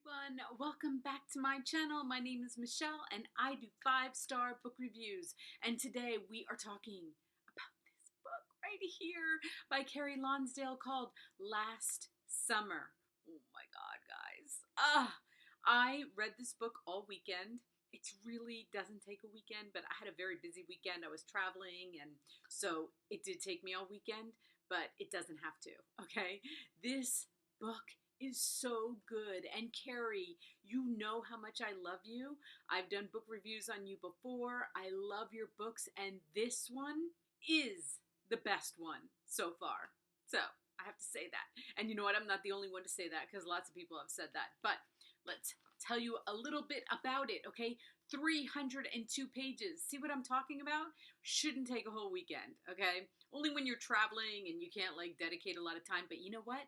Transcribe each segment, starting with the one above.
everyone, welcome back to my channel. My name is Michelle and I do 5-star book reviews, and today we are talking about this book right here by Kerry Lonsdale called Last Summer. Oh my god, guys. I read this book all weekend. It really doesn't take a weekend, but I had a very busy weekend. I was traveling, and so it did take me all weekend, but it doesn't have to, okay? This book is so good. And Kerry, you know how much I love you. I've done book reviews on you before. I love your books, and this one is the best one so far. So I have to say that. And you know what? I'm not the only one to say that, because lots of people have said that. But let's tell you a little bit about it, okay? 302 pages. See what I'm talking about? Shouldn't take a whole weekend, okay? Only when you're traveling and you can't like dedicate a lot of time. But you know what?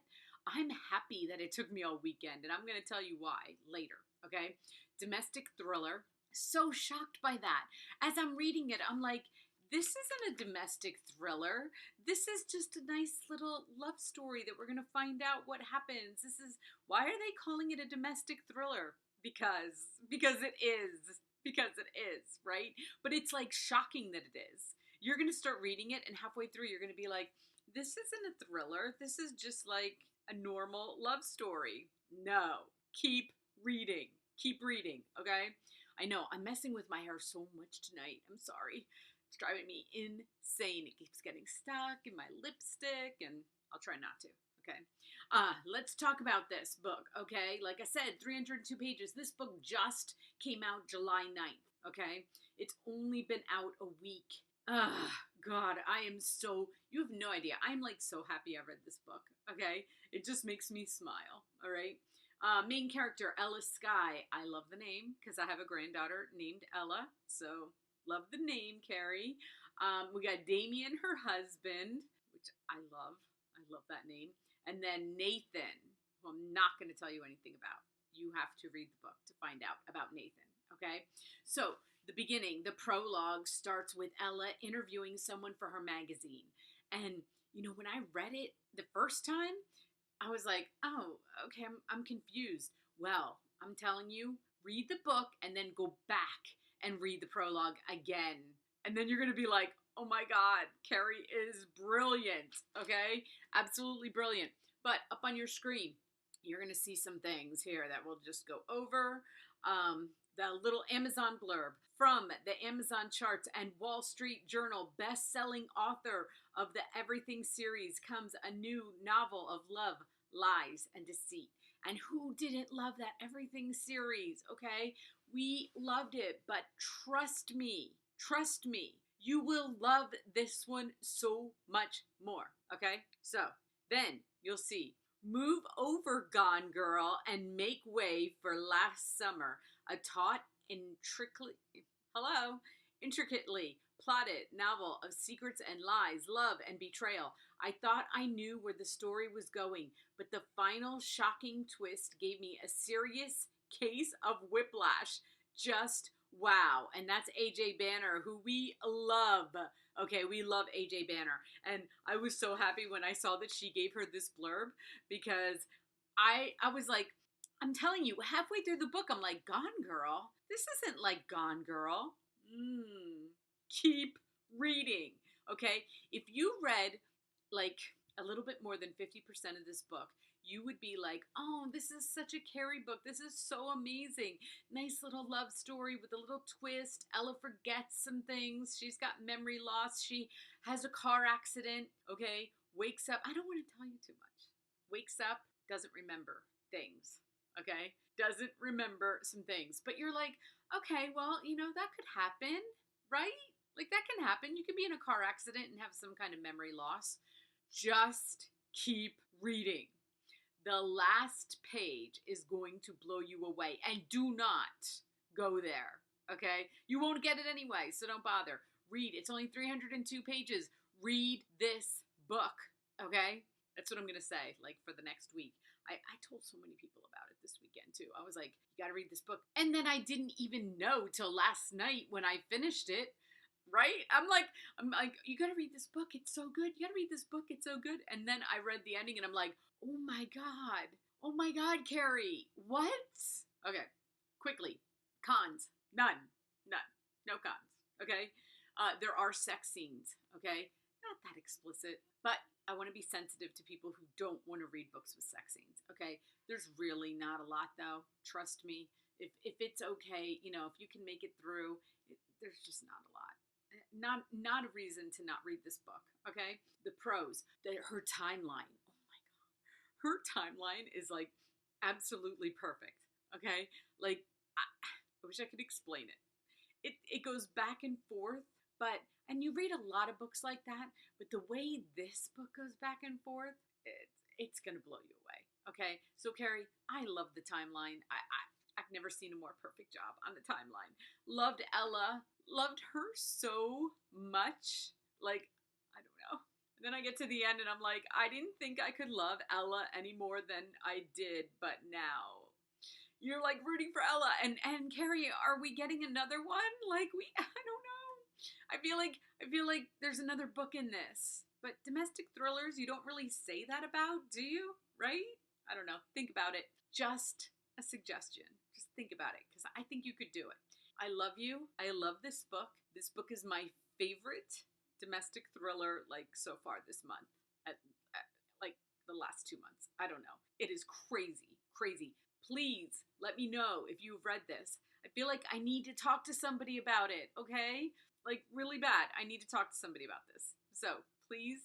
I'm happy that it took me all weekend, and I'm going to tell you why later, okay? Domestic thriller. So shocked by that. As I'm reading it, I'm like, this isn't a domestic thriller. This is just a nice little love story that we're going to find out what happens. Why are they calling it a domestic thriller? Because it is. Because it is, right? But it's like shocking that it is. You're going to start reading it, and halfway through, you're going to be like, this isn't a thriller. This is just like a normal love story. No. Keep reading. Keep reading, okay? I know, I'm messing with my hair so much tonight. I'm sorry. It's driving me insane. It keeps getting stuck in my lipstick, and I'll try not to, okay? Let's talk about this book, okay? Like I said, 302 pages. This book just came out July 9th, okay? It's only been out a week. God, you have no idea. I'm like so happy I read this book, okay? It just makes me smile, all right? Main character, Ella Skye. I love the name because I have a granddaughter named Ella, so love the name, Carrie. We got Damien, her husband, which I love. I love that name. And then Nathan, who I'm not going to tell you anything about. You have to read the book to find out about Nathan, okay? So, the beginning, the prologue starts with Ella interviewing someone for her magazine. And, you know, when I read it the first time, I was like, oh, okay, I'm confused. Well, I'm telling you, read the book and then go back and read the prologue again. And then you're going to be like, oh my God, Kerry is brilliant, okay? Absolutely brilliant. But up on your screen, you're going to see some things here that we'll just go over. The little Amazon blurb. From the Amazon charts and Wall Street Journal best-selling author of the Everything series comes a new novel of love, lies, and deceit. And who didn't love that Everything series, okay? We loved it, but trust me, you will love this one so much more, okay? So, then you'll see Move Over, Gone Girl, and Make Way for Last Summer, a taut, intricately plotted novel of secrets and lies, love and betrayal. I thought I knew where the story was going, but the final shocking twist gave me a serious case of whiplash. Just wow. And that's AJ Banner, who we love. Okay, we love AJ Banner. And I was so happy when I saw that she gave her this blurb, because I was like, I'm telling you, halfway through the book, I'm like, Gone Girl? This isn't like Gone Girl. Keep reading, okay? If you read like a little bit more than 50% of this book, you would be like, oh, this is such a Kerry book. This is so amazing. Nice little love story with a little twist. Ella forgets some things. She's got memory loss. She has a car accident, okay? Wakes up. I don't want to tell you too much. Wakes up, doesn't remember things, okay? Doesn't remember some things. But you're like, okay, well, you know, that could happen, right? Like, that can happen. You can be in a car accident and have some kind of memory loss. Just keep reading. The last page is going to blow you away. And do not go there, okay? You won't get it anyway, so don't bother. Read. It's only 302 pages. Read this book, okay? That's what I'm going to say, like, for the next week. I told so many people about it this weekend, too. I was like, you got to read this book. And then I didn't even know till last night when I finished it, right? I'm like, you got to read this book. It's so good. You got to read this book. It's so good. And then I read the ending, and I'm like, oh, my God. Oh my God, Kerry. What? Okay, quickly. Cons. None. None. No cons. Okay? There are sex scenes. Okay? Not that explicit, but I want to be sensitive to people who don't want to read books with sex scenes. Okay? There's really not a lot, though. Trust me. If it's okay, you know, if you can make it through, there's just not a lot. Not a reason to not read this book. Okay? The pros. Her timeline. Oh my God. Her timeline is like absolutely perfect. Okay? Like, I wish I could explain it. It goes back and forth, but, and you read a lot of books like that, but the way this book goes back and forth, it's gonna blow you away. Okay? So Kerry, I love the timeline. I've never seen a more perfect job on the timeline. Loved Ella. Loved her so much. Like, I don't know. And then I get to the end and I'm like, I didn't think I could love Ella any more than I did, but now you're like rooting for Ella. And Kerry, are we getting another one? Like, I don't know. I feel like there's another book in this. But domestic thrillers, you don't really say that about, do you? Right? I don't know. Think about it. Just a suggestion. Just think about it, because I think you could do it. I love you. I love this book. This book is my favorite domestic thriller, like, so far this month. At like the last 2 months. I don't know. It is crazy. Crazy. Please let me know if you've read this. I feel like I need to talk to somebody about it, okay? Like, really bad. I need to talk to somebody about this. So, please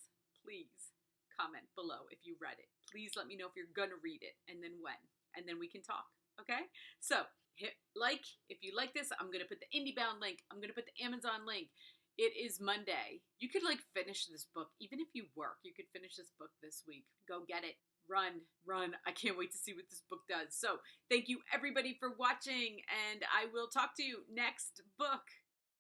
comment below if you read it. Please let me know if you're gonna read it, and then when. And then we can talk, okay? So, hit like if you like this. I'm gonna put the IndieBound link. I'm gonna put the Amazon link. It is Monday. You could, like, finish this book. Even if you work, you could finish this book this week. Go get it. Run. I can't wait to see what this book does. So, thank you everybody for watching, and I will talk to you next book.